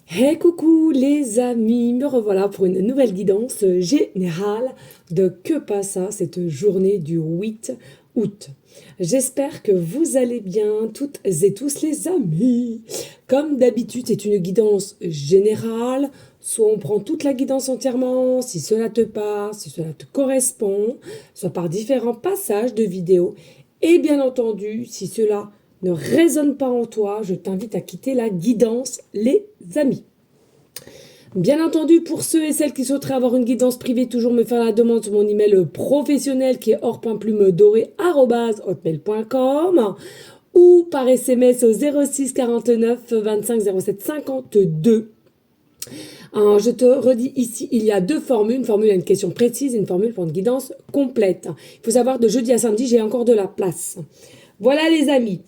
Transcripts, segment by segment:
Hey coucou les amis, me revoilà pour une nouvelle guidance générale de Que passa cette journée du 8 août. J'espère que vous allez bien toutes et tous les amis. Comme d'habitude, c'est une guidance générale. Soit on prend toute la guidance entièrement, si cela te parle, si cela te correspond, soit par différents passages de vidéo. Et bien entendu, si cela ne résonne pas en toi, je t'invite à quitter la guidance, les amis. Bien entendu, pour ceux et celles qui souhaiteraient avoir une guidance privée, toujours me faire la demande sur mon email professionnel qui est or.plume-doré@hotmail.com ou par SMS au 06 49 25 07 52. Je te redis ici, il y a deux formules. Une formule à une question précise et une formule pour une guidance complète. Il faut savoir, de jeudi à samedi, j'ai encore de la place. Voilà les amis.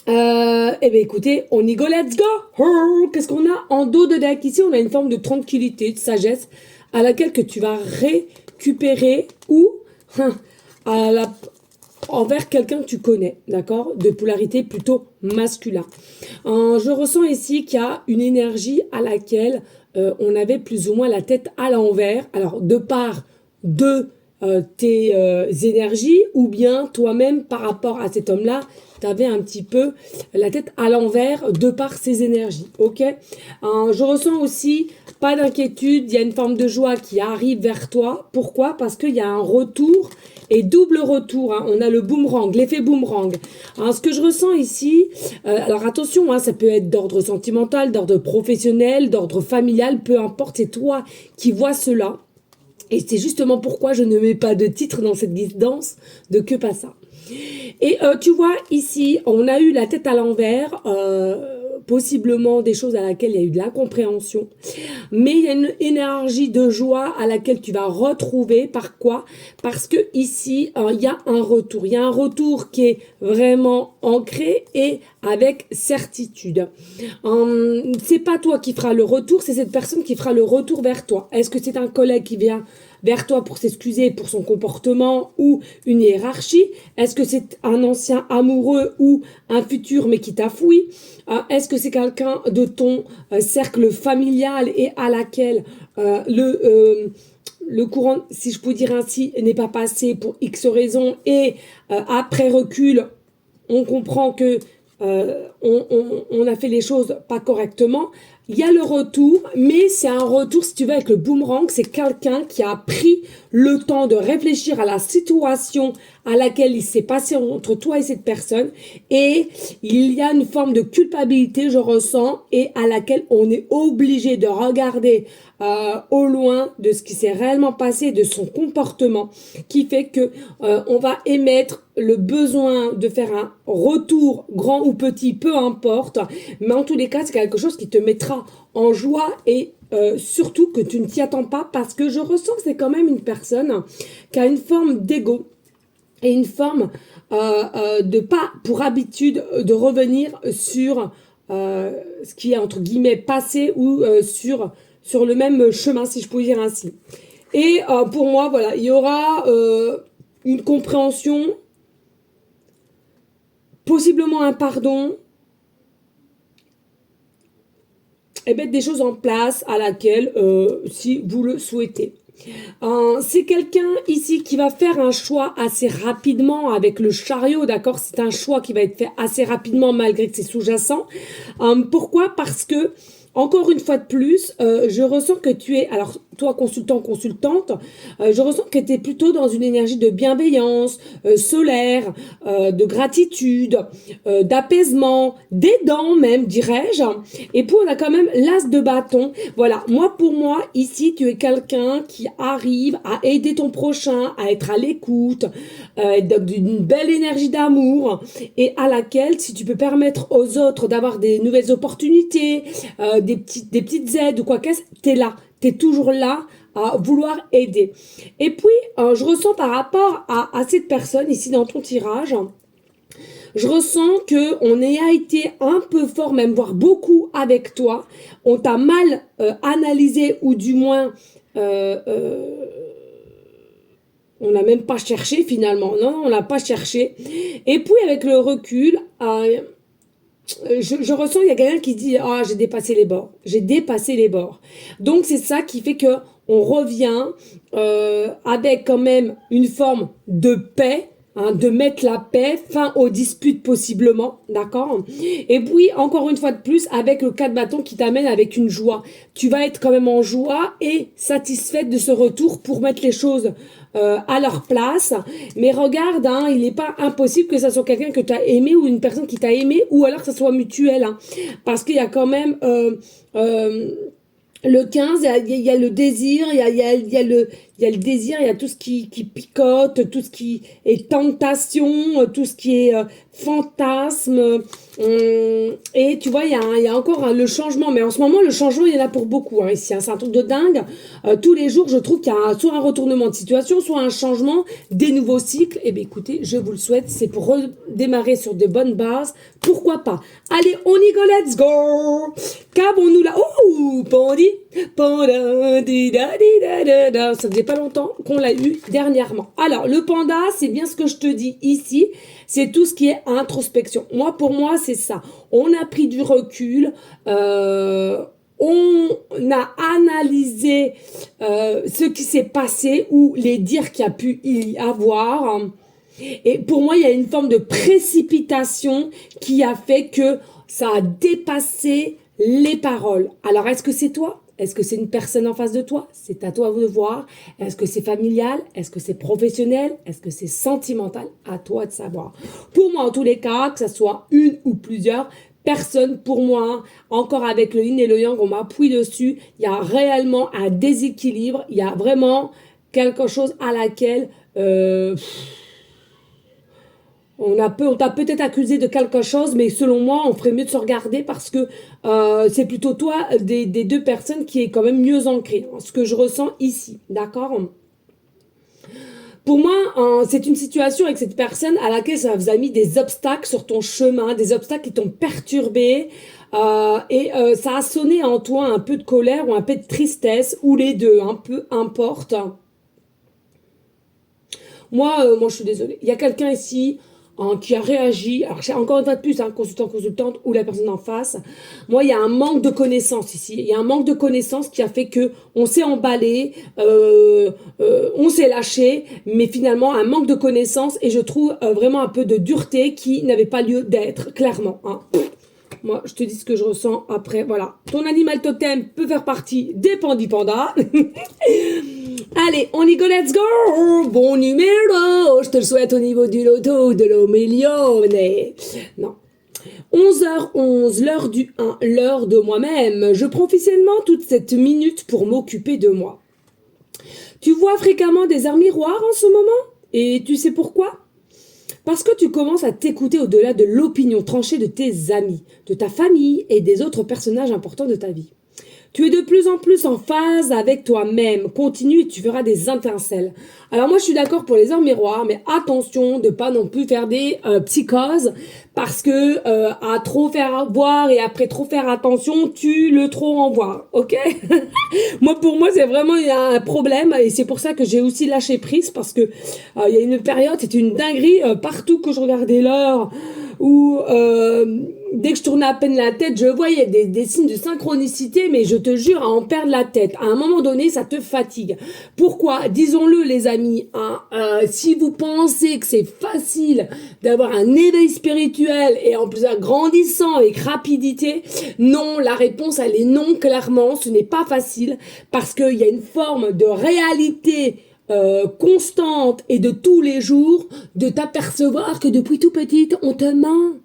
Eh bien écoutez, on y go, let's go. Qu'est-ce qu'on a en dos de deck? Ici, on a une forme de tranquillité, de sagesse, à laquelle que tu vas récupérer ou à la, envers quelqu'un que tu connais, d'accord? De polarité plutôt masculin. Je ressens ici qu'il y a une énergie à laquelle on avait plus ou moins la tête à l'envers. Alors, de part de tes énergies, ou bien toi-même par rapport à cet homme-là, tu avais un petit peu la tête à l'envers de par ses énergies, ok? Je ressens aussi pas d'inquiétude, il y a une forme de joie qui arrive vers toi. Pourquoi? Parce qu'il y a un retour, et double retour, hein. On a le boomerang, l'effet boomerang. Alors, ce que je ressens ici, alors attention, hein, ça peut être d'ordre sentimental, d'ordre professionnel, d'ordre familial, peu importe, c'est toi qui vois cela. Et c'est justement pourquoi je ne mets pas de titre dans cette guidance de Que passa. Et tu vois, ici, on a eu la tête à l'envers, possiblement des choses à laquelle il y a eu de l'incompréhension. Mais il y a une énergie de joie à laquelle tu vas retrouver. Par quoi? Parce que ici, il y a un retour. Il y a un retour qui est vraiment ancré et avec certitude. C'est pas toi qui feras le retour, c'est cette personne qui fera le retour vers toi. Est-ce que c'est un collègue qui vient vers toi pour s'excuser pour son comportement ou une hiérarchie? Est-ce que c'est un ancien amoureux ou un futur mais qui t'a foui? Est-ce que c'est quelqu'un de ton cercle familial et à laquelle le courant, si je peux dire ainsi, n'est pas passé pour X raisons et après recul, on comprend que on a fait les choses pas correctement. Il y a le retour, mais c'est un retour, si tu veux, avec le boomerang, c'est quelqu'un qui a pris le temps de réfléchir à la situation à laquelle il s'est passé entre toi et cette personne, et il y a une forme de culpabilité, je ressens, et à laquelle on est obligé de regarder au loin de ce qui s'est réellement passé, de son comportement, qui fait que on va émettre le besoin de faire un retour, grand ou petit, peu importe, mais en tous les cas, c'est quelque chose qui te mettra en joie et surtout que tu ne t'y attends pas, parce que je ressens que c'est quand même une personne qui a une forme d'ego et une forme de pas pour habitude de revenir sur ce qui est entre guillemets passé ou sur le même chemin, si je peux dire ainsi. Et pour moi, voilà, il y aura une compréhension, possiblement un pardon, et mettre des choses en place à laquelle, si vous le souhaitez. C'est quelqu'un ici qui va faire un choix assez rapidement avec le chariot, d'accord? C'est un choix qui va être fait assez rapidement malgré que c'est sous-jacent. Pourquoi? Parce que, encore une fois de plus, je ressens que tu es, alors toi consultant, consultante, je ressens que tu es plutôt dans une énergie de bienveillance, solaire, de gratitude, d'apaisement, d'aidant même, dirais-je. Et puis on a quand même l'as de bâton. Voilà, moi pour moi, ici, tu es quelqu'un qui arrive à aider ton prochain, à être à l'écoute, d'une belle énergie d'amour et à laquelle, si tu peux permettre aux autres d'avoir des nouvelles opportunités, des petites aides ou quoi qu'est-ce, t'es là, t'es toujours là à vouloir aider. Et puis, je ressens par rapport à cette personne ici dans ton tirage, je ressens que on a été un peu fort, même voire beaucoup avec toi. On t'a mal analysé ou du moins on n'a même pas cherché finalement. Non, on l'a pas cherché. Et puis avec le recul, je ressens, il y a quelqu'un qui dit, ah, j'ai dépassé les bords. J'ai dépassé les bords. Donc, c'est ça qui fait que on revient avec quand même une forme de paix, hein, de mettre la paix, fin aux disputes possiblement, d'accord? Et puis, encore une fois de plus, avec le 4 bâtons qui t'amène avec une joie. Tu vas être quand même en joie et satisfaite de ce retour pour mettre les choses à leur place. Mais regarde, hein, il n'est pas impossible que ça soit quelqu'un que tu as aimé ou une personne qui t'a aimé ou alors que ça soit mutuel. Hein, parce qu'il y a quand même... le 15, il y a le désir, il y a le désir, il y a tout ce qui picote, tout ce qui est tentation, tout ce qui est fantasme. Et tu vois, il y a encore le changement. Mais en ce moment, le changement, il y en a pour beaucoup, hein, ici. Hein, c'est un truc de dingue. Tous les jours, je trouve qu'il y a soit un retournement de situation, soit un changement, des nouveaux cycles. Eh bien, écoutez, je vous le souhaite. C'est pour redémarrer sur de bonnes bases. Pourquoi pas? Allez, on y go, let's go! Qu'avons-nous là? Oh, Pandi, panda, di da di da da da. Ça faisait pas longtemps qu'on l'a eu dernièrement. Alors, le panda, c'est bien ce que je te dis ici. C'est tout ce qui est introspection. Moi, pour moi, c'est ça. On a pris du recul. On a analysé ce qui s'est passé ou les dires qu'il y a pu y avoir. Et pour moi, il y a une forme de précipitation qui a fait que ça a dépassé les paroles. Alors, est-ce que c'est toi? Est-ce que c'est une personne en face de toi? C'est à toi de voir. Est-ce que c'est familial? Est-ce que c'est professionnel? Est-ce que c'est sentimental? À toi de savoir. Pour moi, en tous les cas, que ça soit une ou plusieurs personnes, pour moi, encore avec le yin et le yang, on m'appuie dessus. Il y a réellement un déséquilibre. Il y a vraiment quelque chose à laquelle... on t'a peut-être accusé de quelque chose, mais selon moi, on ferait mieux de se regarder parce que c'est plutôt toi, des deux personnes, qui est quand même mieux ancré. Ce que je ressens ici, d'accord? Pour moi, c'est une situation avec cette personne à laquelle ça vous a mis des obstacles sur ton chemin, des obstacles qui t'ont perturbé, et ça a sonné en toi un peu de colère ou un peu de tristesse, ou les deux, un peu importe. Moi, je suis désolée. Il y a quelqu'un ici qui a réagi. Alors, encore une fois de plus, hein, consultant, consultante ou la personne en face. Moi, il y a un manque de connaissances ici. Il y a un manque de connaissances qui a fait que on s'est emballé, on s'est lâché, mais finalement, un manque de connaissances et je trouve vraiment un peu de dureté qui n'avait pas lieu d'être, clairement. Hein. Moi, je te dis ce que je ressens après. Voilà. Ton animal totem peut faire partie des pandas. Allez, on y go, let's go! Bon numéro! Je te le souhaite au niveau du loto de l'Omelione. Non. 11h11, l'heure du 1, l'heure de moi-même. Je prends officiellement toute cette minute pour m'occuper de moi. Tu vois fréquemment des arts miroirs en ce moment? Et tu sais pourquoi? Parce que tu commences à t'écouter au-delà de l'opinion tranchée de tes amis, de ta famille et des autres personnages importants de ta vie. Tu es de plus en plus en phase avec toi-même. Continue et tu verras des étincelles. Alors moi, je suis d'accord pour les heures miroirs, mais attention de pas non plus faire des psychoses, parce que à trop faire voir et après trop faire attention, tu le trop en voir, ok? Pour moi, c'est vraiment, il y a un problème et c'est pour ça que j'ai aussi lâché prise, parce que il y a une période, c'était une dinguerie, partout que je regardais l'heure, où dès que je tournais à peine la tête, je voyais des signes de synchronicité, mais je te jure, à en perdre la tête. À un moment donné, ça te fatigue. Pourquoi? Disons-le, les amis, hein, si vous pensez que c'est facile d'avoir un éveil spirituel et en plus grandissant avec rapidité, non, la réponse, elle est non, clairement, ce n'est pas facile, parce qu'il y a une forme de réalité constante et de tous les jours, de t'apercevoir que depuis tout petite, on te ment.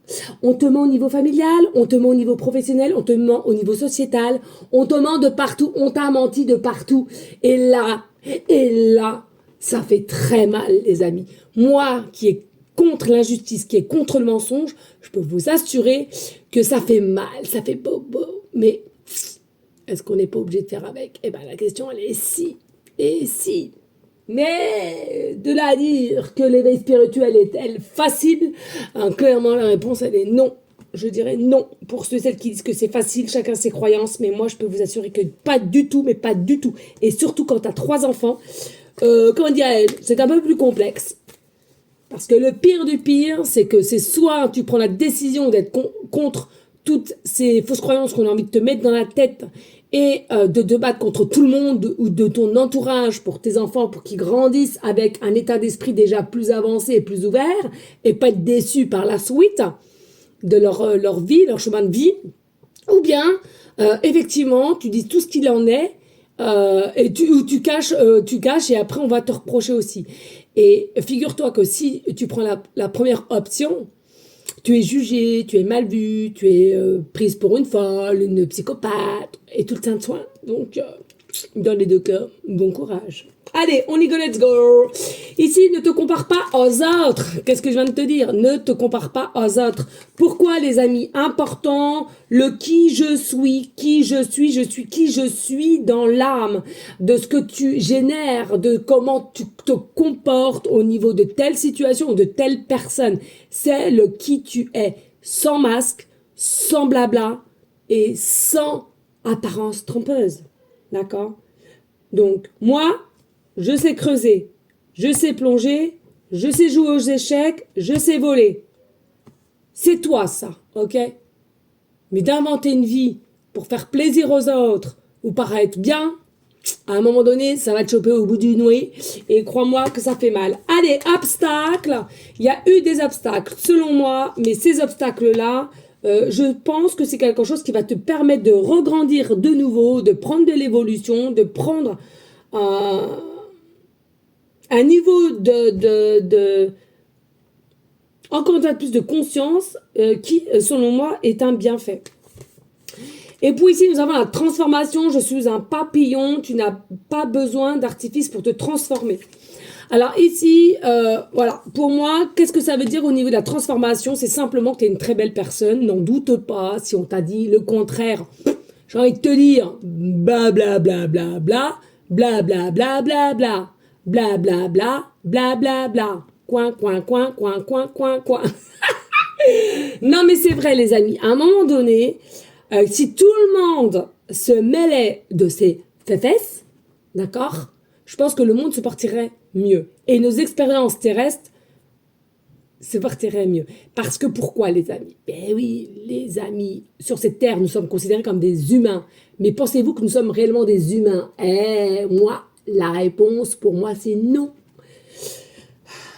On te ment au niveau familial, on te ment au niveau professionnel, on te ment au niveau sociétal, on te ment de partout, on t'a menti de partout. Et là, ça fait très mal, les amis. Moi, qui est contre l'injustice, qui est contre le mensonge, je peux vous assurer que ça fait mal, ça fait bobo. Mais est-ce qu'on n'est pas obligé de faire avec? Eh ben, la question, elle est si. Et si. Mais de là à dire que l'éveil spirituel est-elle facile, clairement la réponse elle est non. Je dirais non. Pour ceux et celles qui disent que c'est facile, chacun ses croyances, mais moi je peux vous assurer que pas du tout, mais pas du tout. Et surtout quand tu as 3 enfants, comment dire, c'est un peu plus complexe. Parce que le pire du pire, c'est que c'est soit tu prends la décision d'être contre toutes ces fausses croyances qu'on a envie de te mettre dans la tête et de te battre contre tout le monde ou de ton entourage pour tes enfants, pour qu'ils grandissent avec un état d'esprit déjà plus avancé et plus ouvert et pas être déçus par la suite de leur vie, leur chemin de vie. Ou bien, effectivement, tu dis tout ce qu'il en est et tu caches et après on va te reprocher aussi. Et figure-toi que si tu prends la première option, tu es jugé, tu es mal vu, tu es prise pour une folle, une psychopathe, et tout le temps de soin. Donc, dans les deux cas, bon courage. Allez, on y go, let's go. Ici, ne te compare pas aux autres. Qu'est-ce que je viens de te dire? Ne te compare pas aux autres. Pourquoi, les amis? Important, le qui je suis qui je suis dans l'âme, de ce que tu génères, de comment tu te comportes au niveau de telle situation ou de telle personne. C'est le qui tu es, sans masque, sans blabla et sans apparence trompeuse. D'accord? Donc, moi, je sais creuser, je sais plonger, je sais jouer aux échecs, je sais voler. C'est toi, ça, ok? Mais d'inventer une vie pour faire plaisir aux autres ou paraître bien, à un moment donné, ça va te choper au bout du nez. Et crois-moi que ça fait mal. Allez, obstacles. Il y a eu des obstacles, selon moi, mais ces obstacles-là, je pense que c'est quelque chose qui va te permettre de regrandir de nouveau, de prendre de l'évolution, de prendre un niveau encore une fois plus de conscience qui, selon moi, est un bienfait. Et puis ici, nous avons la transformation. Je suis un papillon. Tu n'as pas besoin d'artifice pour te transformer. Alors ici, voilà, pour moi, qu'est-ce que ça veut dire au niveau de la transformation? C'est simplement que tu es une très belle personne. N'en doute pas. Si on t'a dit le contraire, j'ai envie de te dire bla bla bla bla bla bla bla bla bla bla bla bla bla bla bla bla coin coin coin coin coin coin coin. Non mais c'est vrai les amis, à un moment donné, si tout le monde se mêlait de ses fesses, d'accord, je pense que le monde se porterait mieux et nos expériences terrestres se porteraient mieux. Parce que pourquoi les amis? Ben oui, les amis, sur cette terre, nous sommes considérés comme des humains. Mais pensez-vous que nous sommes réellement des humains? Moi, la réponse pour moi, c'est non.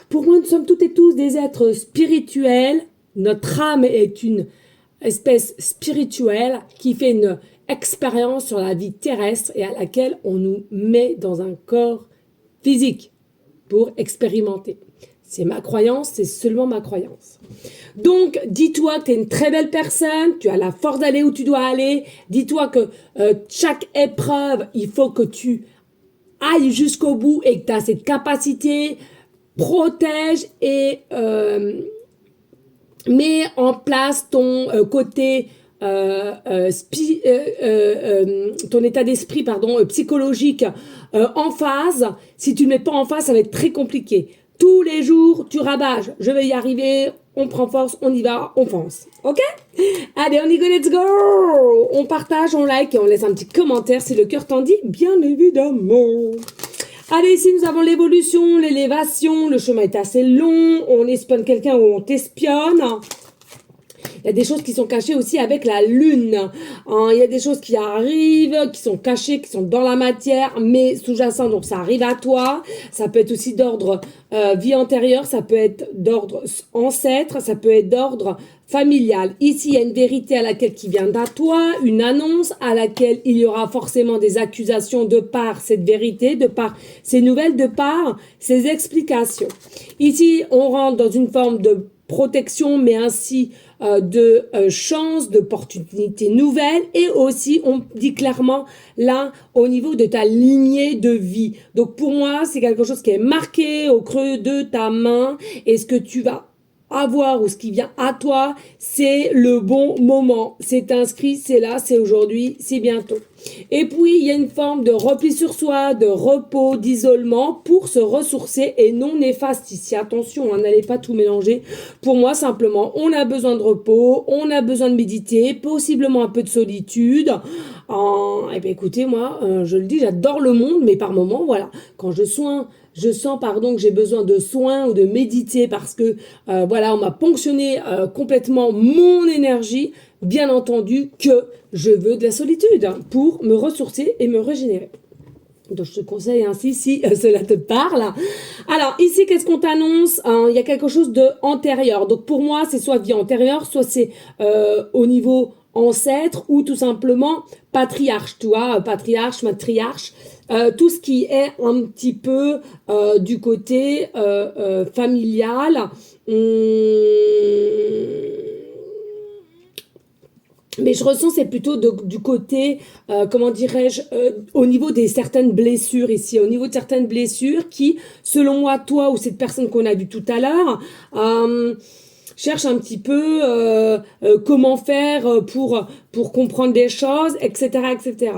Pour moi, nous sommes toutes et tous des êtres spirituels. Notre âme est une espèce spirituelle qui fait une expérience sur la vie terrestre et à laquelle on nous met dans un corps physique pour expérimenter. C'est ma croyance, c'est seulement ma croyance. Donc, dis-toi que tu es une très belle personne, tu as la force d'aller où tu dois aller. Dis-toi que chaque épreuve, il faut que tu ailles jusqu'au bout et que tu as cette capacité. Protège et mets en place ton côté ton état d'esprit psychologique en phase. Si tu ne le mets pas en phase, ça va être très compliqué. Tous les jours, tu rabâches. Je vais y arriver. On prend force, on y va, on fonce. Ok? Allez, on y go, let's go! On partage, on like et on laisse un petit commentaire si le cœur t'en dit, bien évidemment. Allez, ici, nous avons l'évolution, l'élévation. Le chemin est assez long. On espionne quelqu'un ou on t'espionne. Il y a des choses qui sont cachées aussi avec la lune. Il y a des choses qui arrivent, qui sont cachées, qui sont dans la matière, mais sous-jacent, donc ça arrive à toi. Ça peut être aussi d'ordre vie antérieure, ça peut être d'ordre ancêtre, ça peut être d'ordre familial. Ici, il y a une vérité à laquelle qui vient d'à toi, une annonce à laquelle il y aura forcément des accusations de par cette vérité, de par ces nouvelles, de par ces explications. Ici, on rentre dans une forme de protection, mais ainsi de chances, d'opportunités nouvelles, et aussi on dit clairement là au niveau de ta lignée de vie. Donc pour moi c'est quelque chose qui est marqué au creux de ta main, et ce que tu vas avoir ou ce qui vient à toi, c'est le bon moment. C'est inscrit, c'est là, c'est aujourd'hui, c'est bientôt. Et puis, il y a une forme de repli sur soi, de repos, d'isolement pour se ressourcer et non néfaste ici. Attention, n'allez pas tout mélanger. Pour moi, simplement, on a besoin de repos, on a besoin de méditer, possiblement un peu de solitude. Eh bien, écoutez, moi, je le dis, j'adore le monde, mais par moments, voilà, quand je sens, pardon, que j'ai besoin de soins ou de méditer parce que, voilà, on m'a ponctionné complètement mon énergie, bien entendu que je veux de la solitude hein, pour me ressourcer et me régénérer. Donc, je te conseille ainsi si cela te parle. Alors, ici, qu'est-ce qu'on t'annonce il y a quelque chose de antérieur. Donc, pour moi, c'est soit vie antérieure, soit c'est au niveau ancêtre ou tout simplement patriarche, tu vois, patriarche, matriarche. Tout ce qui est un petit peu du côté familial. Mais je ressens c'est plutôt du côté, comment dirais-je, au niveau des certaines blessures ici, au niveau de certaines blessures qui, selon moi, toi ou cette personne qu'on a vue tout à l'heure, cherche un petit peu comment faire pour comprendre des choses, etc., etc.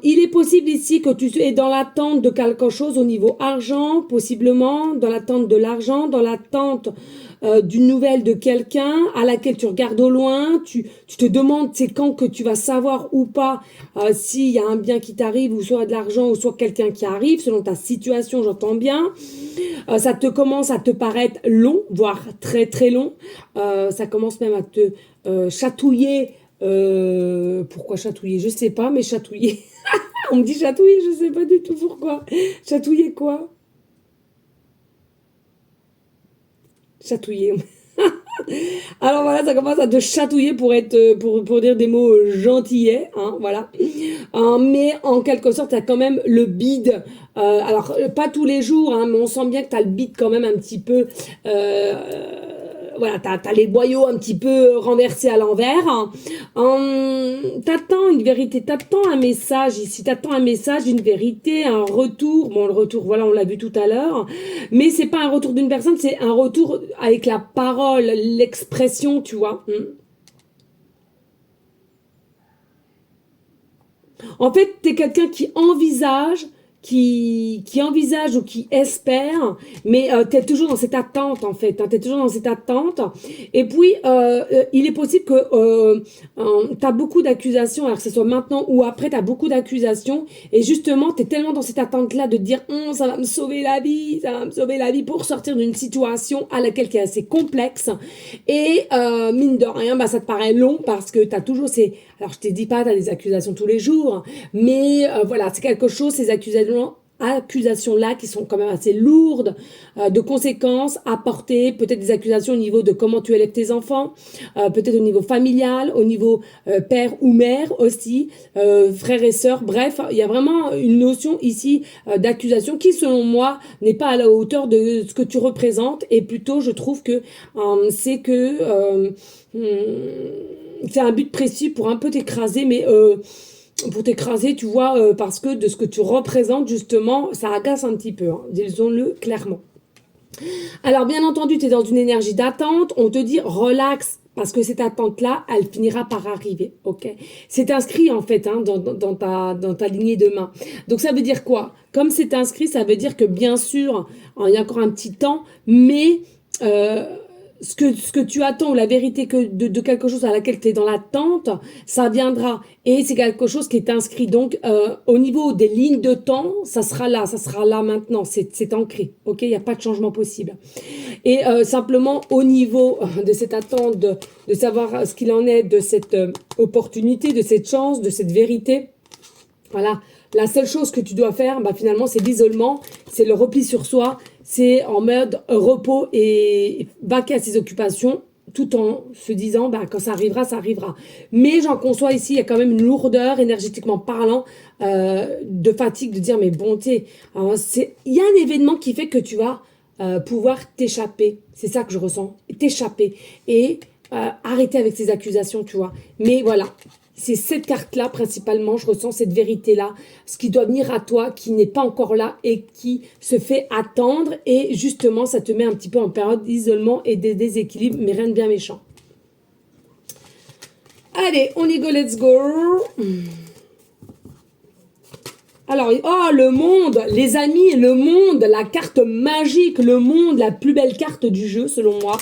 Il est possible ici que tu es dans l'attente de quelque chose au niveau argent, possiblement, dans l'attente de l'argent, dans l'attente d'une nouvelle de quelqu'un à laquelle tu regardes au loin, tu te demandes c'est quand que tu vas savoir ou pas s'il y a un bien qui t'arrive ou soit de l'argent ou soit quelqu'un qui arrive, selon ta situation, j'entends bien. Ça te commence à te paraître long, voire très très long. Ça commence même à te chatouiller. Pourquoi chatouiller? Je sais pas, mais chatouiller. On me dit chatouiller, je sais pas du tout pourquoi. Chatouiller quoi? Chatouiller. Alors voilà, ça commence à te chatouiller pour être pour dire des mots gentillets, hein, voilà. Mais en quelque sorte, tu as quand même le bide. Alors pas tous les jours, hein, mais on sent bien que tu as le bide quand même un petit peu. Voilà, t'as les boyaux un petit peu renversés à l'envers. T'attends une vérité, t'attends un message ici, t'attends un message, une vérité, un retour. Bon, le retour, voilà, on l'a vu tout à l'heure. Mais c'est pas un retour d'une personne, c'est un retour avec la parole, l'expression, tu vois. En fait, t'es quelqu'un qui envisage ou qui espère, mais tu es toujours dans cette attente en fait, hein, tu es toujours dans cette attente. Et puis, il est possible que tu as beaucoup d'accusations, alors que ce soit maintenant ou après, tu as beaucoup d'accusations, et justement, tu es tellement dans cette attente-là de dire ça va me sauver la vie, ça va me sauver la vie pour sortir d'une situation à laquelle qui est assez complexe. Et mine de rien, bah, ça te paraît long parce que tu as toujours ces... Alors, je te dis pas, tu as des accusations tous les jours, mais voilà, c'est quelque chose, ces accusations-là qui sont quand même assez lourdes de conséquences à porter, peut-être des accusations au niveau de comment tu élèves tes enfants, peut-être au niveau familial, au niveau père ou mère aussi, frères et sœurs, bref, il y a vraiment une notion ici d'accusation qui selon moi n'est pas à la hauteur de ce que tu représentes et plutôt je trouve que c'est que c'est un but précis pour un peu t'écraser, mais pour t'écraser, tu vois, parce que de ce que tu représentes, justement, ça agace un petit peu, hein, disons-le clairement. Alors, bien entendu, tu es dans une énergie d'attente, on te dit relax, parce que cette attente-là, elle finira par arriver, ok? C'est inscrit, en fait, hein, dans ta lignée de main. Donc, ça veut dire quoi? Comme c'est inscrit, ça veut dire que, bien sûr, il y a encore un petit temps, mais... ce que tu attends ou la vérité de quelque chose à laquelle tu es dans l'attente, ça viendra. Et c'est quelque chose qui est inscrit. Donc, au niveau des lignes de temps, ça sera là maintenant. C'est ancré. Ok, il n'y a pas de changement possible. Et simplement, au niveau de cette attente, de savoir ce qu'il en est de cette opportunité, de cette chance, de cette vérité, voilà. La seule chose que tu dois faire, bah, finalement, c'est l'isolement, c'est le repli sur soi, c'est en mode repos et vaquer à ses occupations, tout en se disant, bah, quand ça arrivera, ça arrivera. Mais j'en conçois ici, il y a quand même une lourdeur, énergétiquement parlant, de fatigue, de dire, mais bon, tu sais, il y a un événement qui fait que tu vas pouvoir t'échapper. C'est ça que je ressens, t'échapper. Et arrêter avec ces accusations, tu vois. Mais voilà. C'est cette carte-là, principalement, je ressens cette vérité-là, ce qui doit venir à toi, qui n'est pas encore là et qui se fait attendre. Et justement, ça te met un petit peu en période d'isolement et de déséquilibre, mais rien de bien méchant. Allez, on y go, let's go. Alors, oh, le monde, les amis, le monde, la carte magique, le monde, la plus belle carte du jeu, selon moi.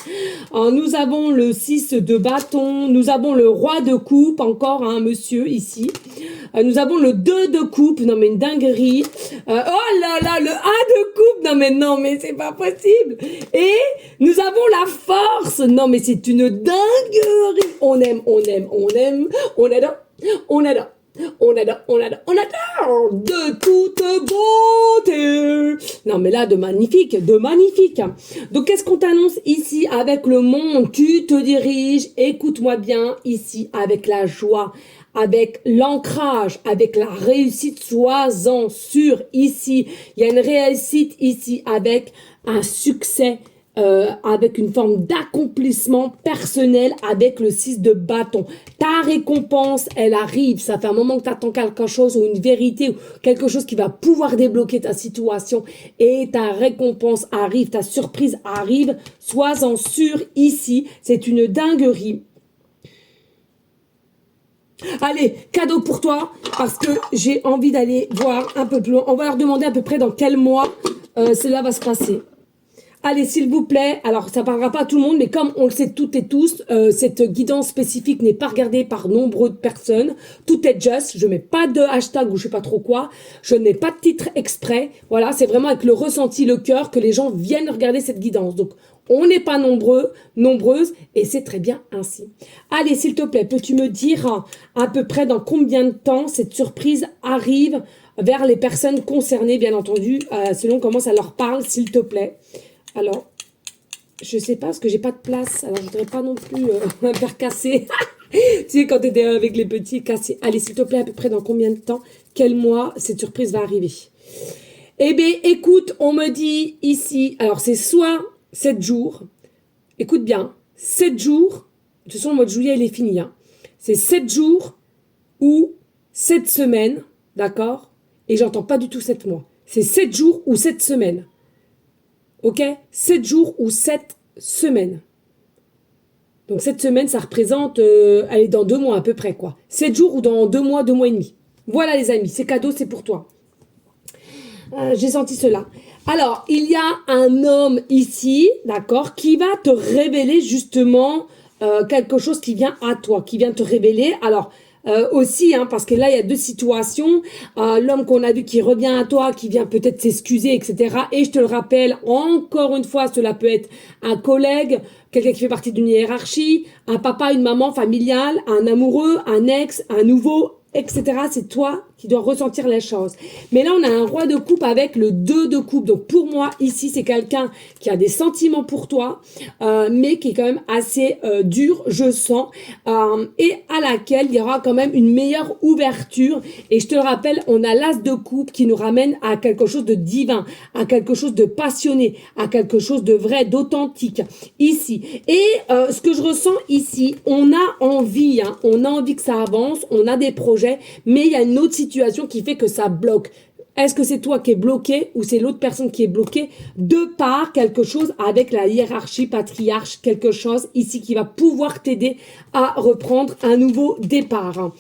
Nous avons le 6 de bâton, nous avons le roi de coupe, encore un monsieur ici. Nous avons le 2 de coupe, non mais une dinguerie. Oh là là, le 1 de coupe, non mais c'est pas possible. Et nous avons la force, non mais c'est une dinguerie. On aime, on adore, on adore. On adore de toute beauté. Non mais là, de magnifique. Donc qu'est-ce qu'on t'annonce ici avec le monde? Tu te diriges, écoute-moi bien, ici avec la joie, avec l'ancrage, avec la réussite, sois-en sûr ici. Il y a une réussite ici avec un succès. Avec une forme d'accomplissement personnel avec le 6 de bâton. Ta récompense, elle arrive. Ça fait un moment que tu attends quelque chose ou une vérité ou quelque chose qui va pouvoir débloquer ta situation et ta récompense arrive, ta surprise arrive. Sois-en sûr ici, c'est une dinguerie. Allez, cadeau pour toi, parce que j'ai envie d'aller voir un peu plus loin. On va leur demander à peu près dans quel mois cela va se passer. Allez, s'il vous plaît, alors ça parlera pas à tout le monde, mais comme on le sait toutes et tous, cette guidance spécifique n'est pas regardée par nombreuses personnes. Tout est just, je mets pas de hashtag ou je sais pas trop quoi, je n'ai pas de titre exprès. Voilà, c'est vraiment avec le ressenti, le cœur que les gens viennent regarder cette guidance. Donc, on n'est pas nombreuses, et c'est très bien ainsi. Allez, s'il te plaît, peux-tu me dire à peu près dans combien de temps cette surprise arrive vers les personnes concernées, bien entendu, selon comment ça leur parle, s'il te plaît. Alors, je sais pas, parce que j'ai pas de place. Alors, je voudrais pas non plus me faire casser. Tu sais, quand tu étais avec les petits, cassés. Allez, s'il te plaît, à peu près dans combien de temps, quel mois cette surprise va arriver? Eh bien, écoute, on me dit ici, alors c'est soit 7 jours, écoute bien, 7 jours, de toute façon, le mois de juillet, il est fini. Hein. C'est 7 jours ou 7 semaines, d'accord? Et j'entends pas du tout 7 mois. C'est 7 jours ou 7 semaines. Ok, 7 jours ou 7 semaines. Donc 7 semaines, ça représente, allez, dans 2 mois à peu près, quoi. 7 jours ou dans 2 mois et demi. Voilà les amis, c'est cadeau, c'est pour toi. J'ai senti cela. Alors, il y a un homme ici, d'accord, qui va te révéler justement quelque chose qui vient à toi, qui vient te révéler. Alors, aussi, hein, parce que là, il y a 2 situations. L'homme qu'on a vu qui revient à toi, qui vient peut-être s'excuser, etc. Et je te le rappelle, encore une fois, cela peut être un collègue, quelqu'un qui fait partie d'une hiérarchie, un papa, une maman familiale, un amoureux, un ex, un nouveau, etc. C'est toi qui dois ressentir les choses. Mais là, on a un roi de coupe avec le 2 de coupe. Donc, pour moi, ici, c'est quelqu'un qui a des sentiments pour toi, mais qui est quand même assez dur, je sens, et à laquelle il y aura quand même une meilleure ouverture. Et je te le rappelle, on a l'as de coupe qui nous ramène à quelque chose de divin, à quelque chose de passionné, à quelque chose de vrai, d'authentique, ici. Et ce que je ressens ici, on a envie, hein, on a envie que ça avance, on a des projets, mais il y a une autre situation qui fait que ça bloque. Est-ce que c'est toi qui es bloqué ou c'est l'autre personne qui est bloquée de par quelque chose avec la hiérarchie, patriarche, quelque chose ici qui va pouvoir t'aider à reprendre un nouveau départ.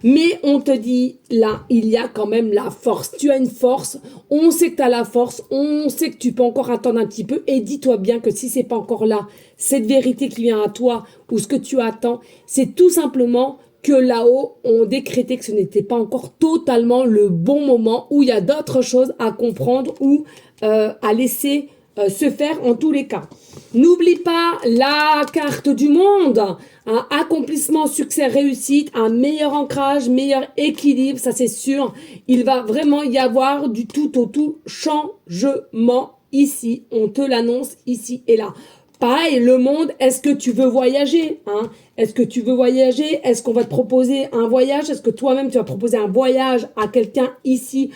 Mais on te dit, là, il y a quand même la force. Tu as une force, on sait que tu as la force, on sait que tu peux encore attendre un petit peu et dis-toi bien que si c'est pas encore là, cette vérité qui vient à toi ou ce que tu attends, c'est tout simplement que là-haut, on décrétait que ce n'était pas encore totalement le bon moment, où il y a d'autres choses à comprendre ou à laisser se faire en tous les cas. N'oublie pas la carte du monde, un accomplissement, succès, réussite, un meilleur ancrage, meilleur équilibre, ça c'est sûr. Il va vraiment y avoir du tout au tout changement ici, on te l'annonce ici et là. Pareil, le monde, est-ce que tu veux voyager, hein? Est-ce que tu veux voyager? Est-ce qu'on va te proposer un voyage? Est-ce que toi-même tu vas proposer un voyage à quelqu'un ici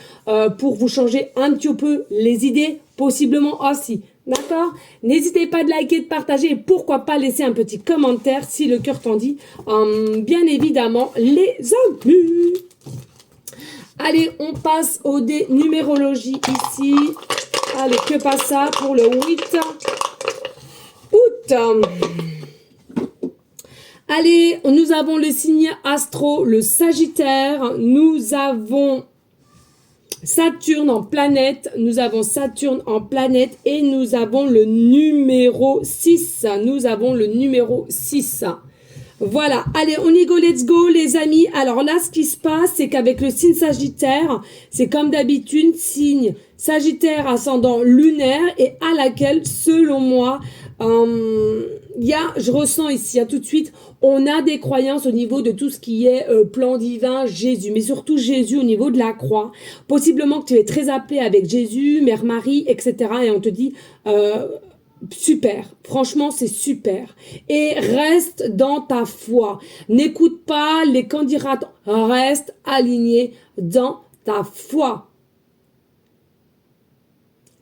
pour vous changer un petit peu les idées? Possiblement aussi. D'accord? N'hésitez pas de liker, de partager et pourquoi pas laisser un petit commentaire si le cœur t'en dit. Bien évidemment, les amis. Allez, on passe au dé numérologie ici. Allez, que passe ça pour le 8 août. Allez, nous avons le signe astro, le Sagittaire. Nous avons Saturne en planète. Nous avons Saturne en planète et nous avons le numéro 6. Nous avons le numéro 6. Voilà, allez, on y go, let's go les amis. Alors là, ce qui se passe, c'est qu'avec le signe Sagittaire, c'est comme d'habitude, signe Sagittaire ascendant lunaire et à laquelle, selon moi, je ressens ici, tout de suite, on a des croyances au niveau de tout ce qui est plan divin, Jésus, mais surtout Jésus au niveau de la croix. Possiblement que tu es très appelé avec Jésus, Mère Marie, etc. Et on te dit... super, franchement c'est super et reste dans ta foi, n'écoute pas les candidats, reste aligné dans ta foi.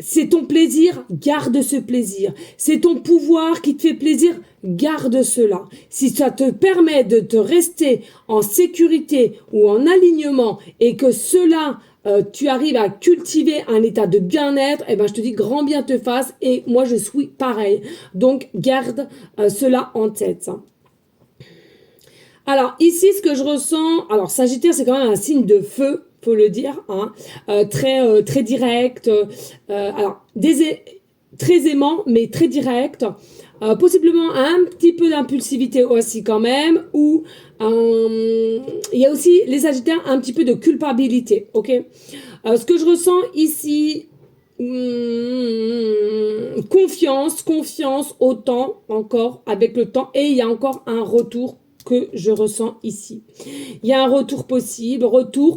C'est ton plaisir, garde ce plaisir. C'est ton pouvoir qui te fait plaisir, garde cela. Si ça te permet de te rester en sécurité ou en alignement et que cela, tu arrives à cultiver un état de bien-être, eh ben je te dis grand bien te fasse et moi je suis pareil. Donc garde cela en tête. Alors ici ce que je ressens, alors Sagittaire c'est quand même un signe de feu, faut le dire, hein, très direct, alors très aimant mais très direct, possiblement un petit peu d'impulsivité aussi quand même, ou il y a aussi les Sagittaires un petit peu de culpabilité, ok. Ce que je ressens ici, confiance autant encore avec le temps, et il y a encore un retour que je ressens ici. Il y a un retour possible,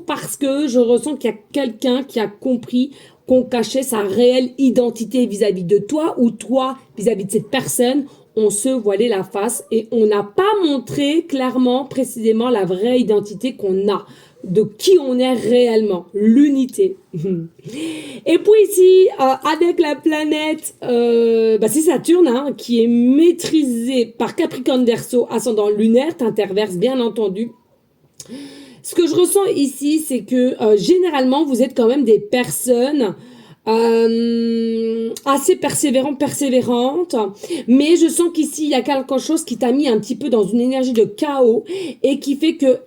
parce que je ressens qu'il y a quelqu'un qui a compris qu'on cachait sa réelle identité vis-à-vis de toi ou toi vis-à-vis de cette personne. On se voilait la face et on n'a pas montré clairement, précisément la vraie identité qu'on a, de qui on est réellement, l'unité. Et puis ici, avec la planète, c'est Saturne, hein, qui est maîtrisée par Capricorne Verseau, ascendant lunaire, t'interverse bien entendu. Ce que je ressens ici, c'est que généralement, vous êtes quand même des personnes assez persévérantes, mais je sens qu'ici il y a quelque chose qui t'a mis un petit peu dans une énergie de chaos et qui fait que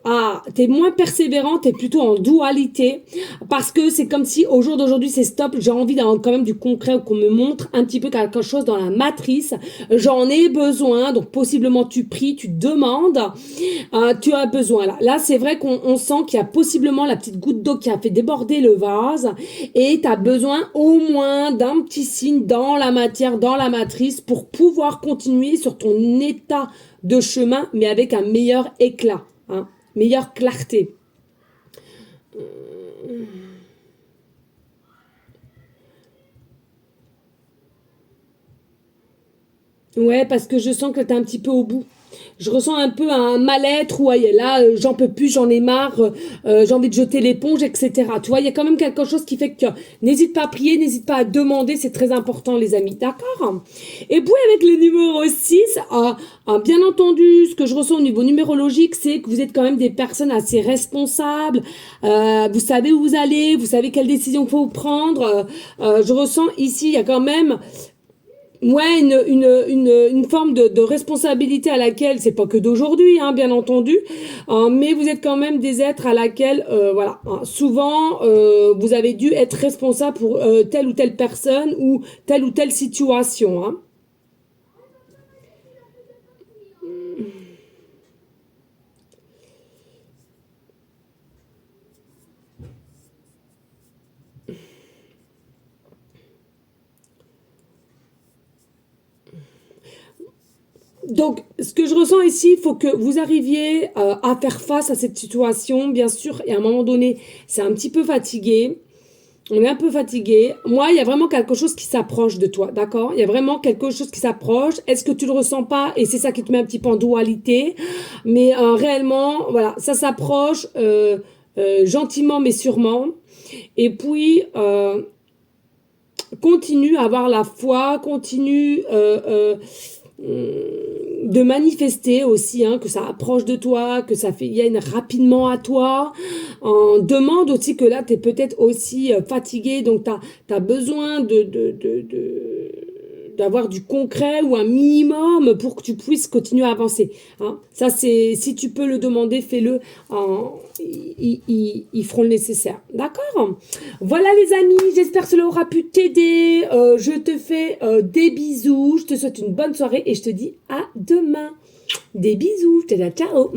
t'es moins persévérante, t'es plutôt en dualité, parce que c'est comme si au jour d'aujourd'hui c'est stop, j'ai envie d'avoir quand même du concret, ou qu'on me montre un petit peu quelque chose dans la matrice, j'en ai besoin, donc possiblement tu pries, tu demandes, tu as besoin là c'est vrai qu'on sent qu'il y a possiblement la petite goutte d'eau qui a fait déborder le vase et t'as besoin au moins d'un petit signe dans la matière, dans la matrice pour pouvoir continuer sur ton état de chemin, mais avec un meilleur éclat, hein, meilleure clarté. Ouais, parce que je sens que t'es un petit peu au bout. Je ressens un peu un mal-être, ou là, j'en peux plus, j'en ai marre, j'ai envie de jeter l'éponge, etc. Tu vois, il y a quand même quelque chose qui fait que n'hésite pas à prier, n'hésite pas à demander, c'est très important les amis, d'accord? Et puis avec le numéro 6, bien entendu, ce que je ressens au niveau numérologique, c'est que vous êtes quand même des personnes assez responsables, vous savez où vous allez, vous savez quelles décisions il faut prendre, je ressens ici, il y a quand même... Ouais, une forme de responsabilité à laquelle, c'est pas que d'aujourd'hui, hein, bien entendu, mais vous êtes quand même des êtres à laquelle, souvent, vous avez dû être responsable pour telle ou telle personne ou telle situation, hein. Donc, ce que je ressens ici, il faut que vous arriviez à faire face à cette situation, bien sûr, et à un moment donné, c'est un petit peu fatigué. On est un peu fatigué. Moi, il y a vraiment quelque chose qui s'approche de toi, d'accord? Il y a vraiment quelque chose qui s'approche. Est-ce que tu le ressens pas? Et c'est ça qui te met un petit peu en dualité. Mais réellement, voilà, ça s'approche gentiment mais sûrement. Et puis, continue à avoir la foi, continue... de manifester aussi, hein, que ça approche de toi, que ça vienne rapidement à toi. Demande aussi que là, tu es peut-être aussi fatigué, donc tu as besoin d'avoir du concret ou un minimum pour que tu puisses continuer à avancer. Hein. Ça, c'est, si tu peux le demander, fais-le. Ils feront le nécessaire. D'accord? Voilà les amis, j'espère que cela aura pu t'aider. Je te fais des bisous, je te souhaite une bonne soirée et je te dis à demain. Des bisous. Ciao, ciao.